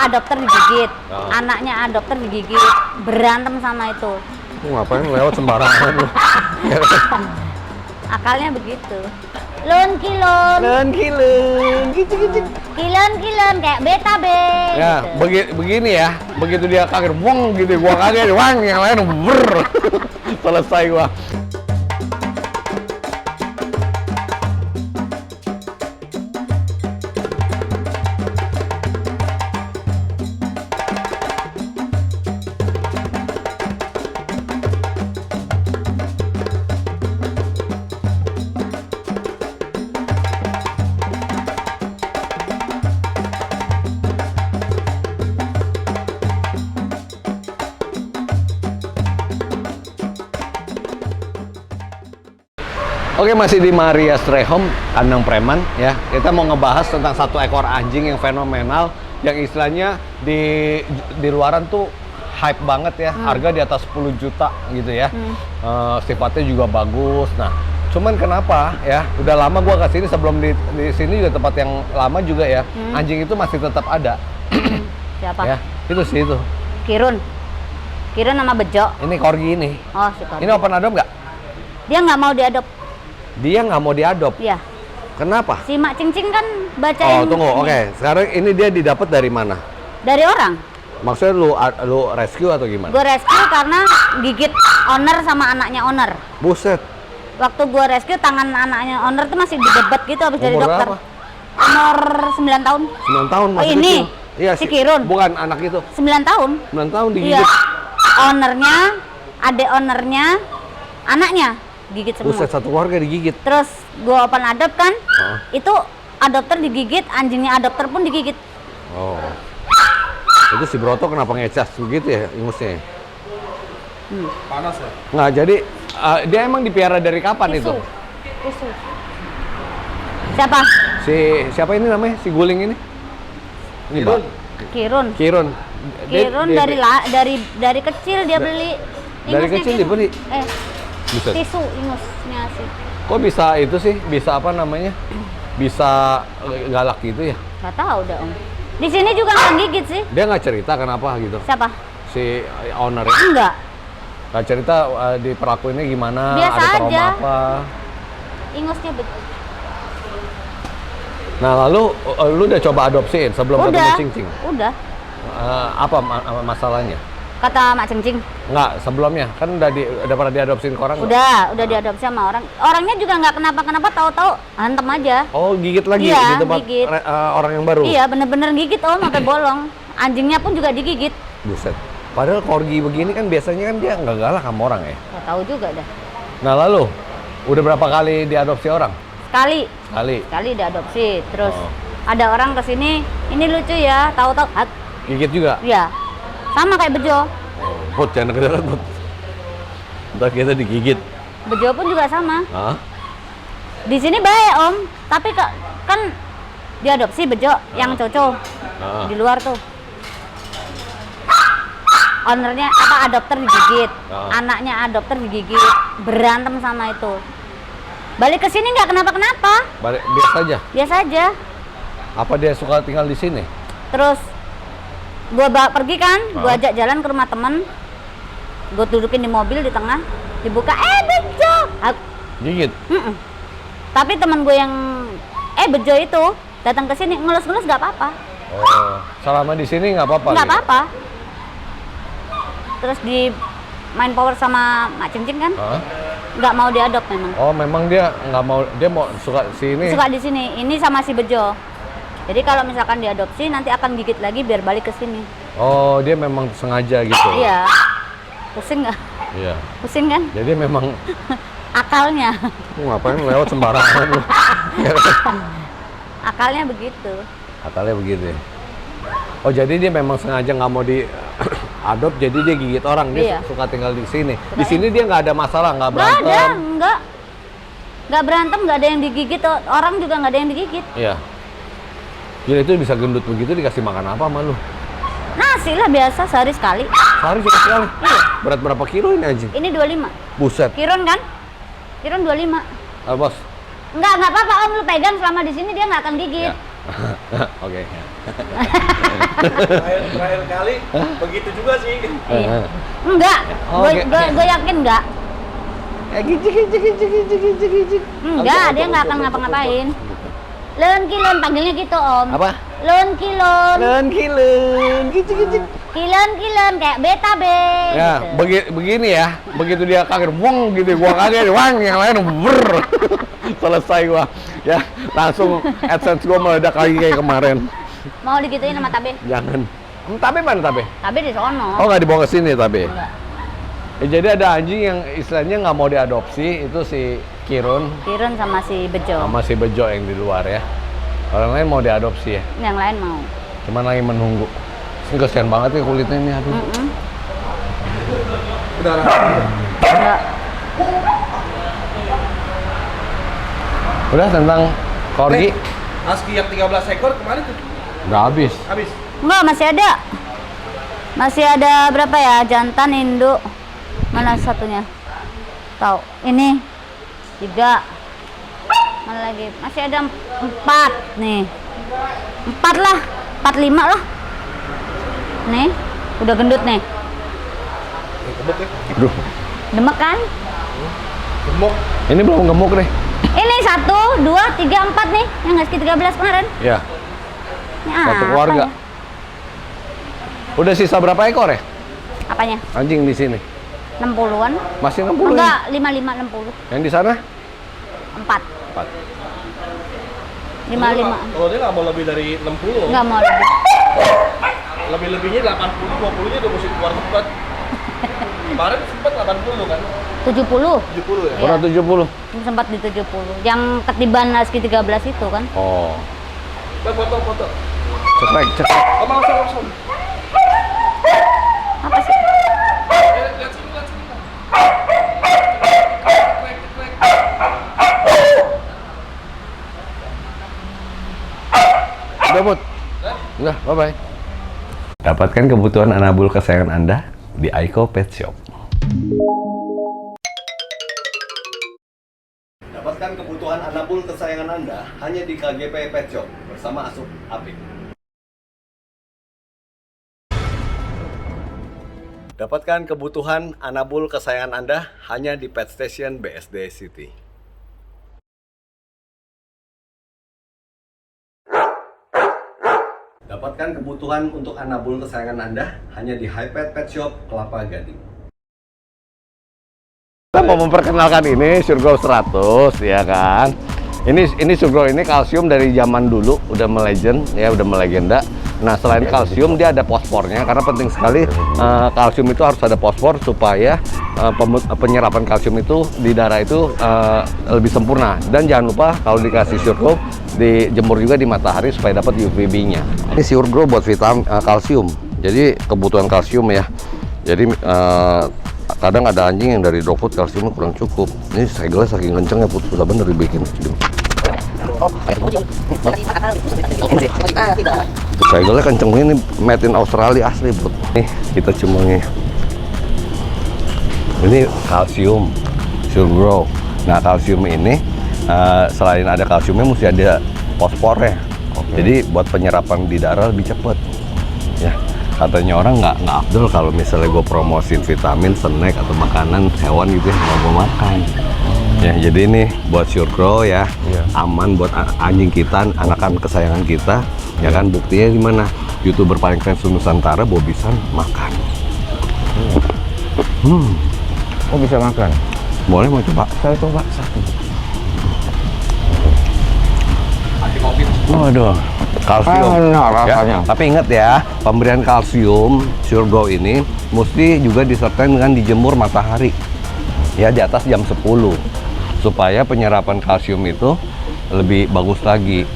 adopter digigit, anaknya adopter digigit, berantem sama itu. Ngapain lewat sembarangan lu? Akalnya begitu. Lon kilon, kilon kayak beta be. Ya, gitu. begini ya. Begitu dia kaget, wong gitu, gua kaget, wang yang lain ber. Selesai gua. Oke, masih di Maria Stray Home, kandang preman ya. Kita mau ngebahas tentang satu ekor anjing yang fenomenal, yang istilahnya di luaran tuh hype banget ya. Harga di atas 10 juta gitu ya. Sifatnya juga bagus. Nah, cuman kenapa ya? Udah lama gua kesini, sebelum di sini juga tempat yang lama juga ya. Anjing itu masih tetap ada. Siapa? Ya, itu sih itu. Kirun sama Bejo. Ini corgi ini. Oh, si Corgi. Ini open adopt nggak? Dia nggak mau diadop. Dia nggak mau diadop. Iya. Kenapa? Si Mak Cing kan bacain. Oh, tunggu. Oke. Sekarang ini dia didapat dari mana? Dari orang. Maksudnya lu rescue atau gimana? Gue rescue karena gigit owner sama anaknya owner. Buset. Waktu gue rescue, tangan anaknya owner tuh masih dibebat gitu habis dari Umur dokter. berapa? Umur 9 tahun. 9 tahun Oh, masih ini? kecil. Iya, Si Kirun? Bukan anak itu. 9 tahun. 9 tahun Iya. digigit. Ownernya, adek ownernya, anaknya gigit semua. Buset, satu keluarga digigit. Terus gue open adopt kan, itu adopter digigit, anjingnya adopter pun digigit. Oh. Itu si Broto kenapa ngecas begitu ya ingusnya? Panas ya? Nggak, jadi dia emang dipiara dari kapan itu? Tisu. Siapa? Siapa ini namanya? Si guling ini? Ini, Pak. Kirun. Kirun. Kirun dari kecil dia beli. Dari Ingusnya kecil Kirun. dibeli? Buset. Tisu ingusnya sih. Kok bisa itu sih? Bisa apa namanya? Bisa galak gitu ya? Gak tahu dah Om. Di sini juga nggak gigit sih. Dia nggak cerita kenapa gitu? Siapa? Si ownernya? Enggak. Nggak cerita diperlakuinnya gimana? Biasa ada trauma aja. apa? Ingusnya betul. Nah, lalu lu udah coba adopsiin sebelum ketemu Cing-Cing? Udah. Apa masalahnya? Kata Mak Cing-Cing. Nggak, sebelumnya kan udah pernah diadopsiin ke orang? Udah diadopsi sama orang. Orangnya juga nggak kenapa-kenapa, tahu-tahu hantem aja. Oh, gigit lagi Iya, di tempat gigit. Orang yang baru? Iya, bener-bener gigit Om, sampai bolong. Anjingnya pun juga digigit. Buset. Padahal corgi begini kan biasanya kan dia nggak galak sama orang ya? Nggak tahu juga dah. Nah, lalu udah berapa kali diadopsi orang? Sekali diadopsi. Terus ada orang kesini, ini lucu ya, tahu-tahu Gigit juga? iya. Sama kayak Bejo. Put, jangan deket-deket, Put. Ntar kita digigit. Bejo pun juga sama. Hah? Di sini baik Om, tapi kan diadopsi Bejo yang Coco di luar tuh. Ownernya adopter digigit, anaknya adopter digigit, berantem sama itu. Balik ke sini nggak kenapa-kenapa. Balik biasa aja? Biasa aja. Apa dia suka tinggal di sini? Terus gua pergi kan, gua ajak jalan ke rumah temen, gua dudukin di mobil di tengah, dibuka, Bejo. Gigit? Tapi temen gue yang Bejo itu datang ke sini ngelus-ngelus nggak apa-apa. Oh, selama di sini nggak apa-apa? Nggak gitu? apa-apa. Terus di main power sama Mak Cing-Cing kan, nggak mau diadop memang. Oh, memang dia nggak mau, dia mau suka sini? Suka di sini. Ini sama si Bejo. Jadi kalau misalkan diadopsi nanti akan gigit lagi biar balik ke sini. Oh, dia memang sengaja gitu? Iya. Pusing nggak? Iya. Pusing kan? Jadi memang Akalnya. ngapain lewat sembarangan lu? Akalnya begitu. Akalnya begitu ya? Oh, jadi dia memang sengaja nggak mau diadop, jadi dia gigit orang. Dia suka tinggal di sini. Di sini dia nggak ada masalah, nggak berantem? Nggak ada, nggak berantem, nggak ada yang digigit. Orang juga nggak ada yang digigit. Iya. Jadi itu bisa gendut begitu dikasih makan apa sama lu? Nasi lah biasa, sehari sekali. Sehari sekali? Iya. Berat berapa kilo ini anjing? Ini 25. Buset. Kirun kan? Kirun 25. Bos? Nggak apa-apa Om, lu pegang selama di sini dia nggak akan gigit. Ya. Oke. Terakhir kali begitu juga sih. Iya. Enggak, Oh, oke. gue yakin enggak. Gijik. Enggak, dia nggak akan ngapa-ngapain. Leun kilon, panggilnya gitu om. Apa? Leun kilon. Kilun, gijik. Kilon, kayak beta be. Ya, Gitu. begini ya. Begitu dia kaget, wong gitu, gua kaget, wang, yang lain ber. Selesai gua. Ya, langsung AdSense gua meledak lagi kayak kemarin. Mau digituin sama Tabe? Jangan. Tabe mana Tabe? Tabe di sono. Oh, nggak dibawa ke sini Tabe. Enggak. Jadi ada anjing yang istilahnya nggak mau diadopsi, itu si Kirun Kirun sama si Bejo. sama si Bejo yang di luar ya. Orang lain mau diadopsi ya. Yang lain mau. Cuman lagi menunggu. Ini kesian banget ya kulitnya ini, aduh. Udah. Enggak. Udah tentang corgi, Husky yang 13 ekor kemarin tuh udah habis. habis. Enggak, masih ada. Masih ada berapa ya? Jantan, induk. Mana satunya? Tahu. Ini 3. Mana lagi? Masih ada 4 nih. 4 lah. 4-5 lah. Nih, udah gendut nih. Gemuk ya. Aduh, Demek kan? Gemuk. ini belum gemuk deh. Ini 1, 2, 3, 4 nih. Yang nggak 13 kemarin. Ya, Ini satu apa keluarga. ya? Udah sisa berapa ekor ya? Apanya? Anjing di sini. 60-an? Masih 60 Enggak, ya? 55, 60. Yang di sana? 4. 4. 55. Kalau dia nggak mau lebih dari 60. Enggak mau lebih. Lebih-lebihnya 80, 20-nya udah mesti keluar tempat. Kemarin sempat 80 kan? 70. 70 ya? Iya. Orang 70. Sempat di 70. Yang ketiban Husky 13 itu kan. Oh, Bang, foto. cekrek. Oh, langsung. Apa sih? Lihat sini. Cekrek. Udah, Mut. Udah, bye-bye. Dapatkan kebutuhan anabul kesayangan Anda di Aiko Pet Shop. Dapatkan kebutuhan anabul kesayangan Anda hanya di KGP Pet Shop bersama Asup Apik. Dapatkan kebutuhan anabul kesayangan Anda hanya di Pet Station BSD City. Dapatkan kebutuhan untuk anabul kesayangan Anda hanya di Hypet Pet Shop Kelapa Gading. Kita mau memperkenalkan ini Surgrow 100 ya kan. Ini Surgrow ini kalsium dari zaman dulu udah melegend ya, udah melegenda. Nah, selain kalsium dia ada fosfornya karena penting sekali kalsium itu harus ada fosfor supaya penyerapan kalsium itu di darah itu lebih sempurna. Dan jangan lupa kalau dikasih Surgrow dijemur juga di matahari supaya dapat UVB-nya. Ini Surgrow buat vitamin kalsium. Jadi kebutuhan kalsium ya. Jadi kadang ada anjing yang dari dog food kalsiumnya kurang cukup. Ini segelnya saking kencengnya putus bener dibikin. Segelnya kenceng ini made in Australia asli bro. Nih kita cemungnya. Ini kalsium Surgrow. Nah kalsium ini selain ada kalsiumnya mesti ada fosfornya. Jadi buat penyerapan di darah lebih cepat. Ya katanya orang nggak afdol kalau misalnya gue promosin vitamin, snack atau makanan hewan gitu yang mau gue makan. Ya jadi ini buat Surgrow ya, aman buat anjing kita, anakan kesayangan kita. Ya kan buktinya di mana? YouTuber paling keren Nusantara Bobisan makan. Oh bisa makan? Boleh mau coba? Saya coba satu. Waduh, kalsium. Enak rasanya. Ya, tapi ingat ya, pemberian kalsium Surgrow ini mesti juga disertai dengan dijemur matahari. Ya di atas jam 10 supaya penyerapan kalsium itu lebih bagus lagi.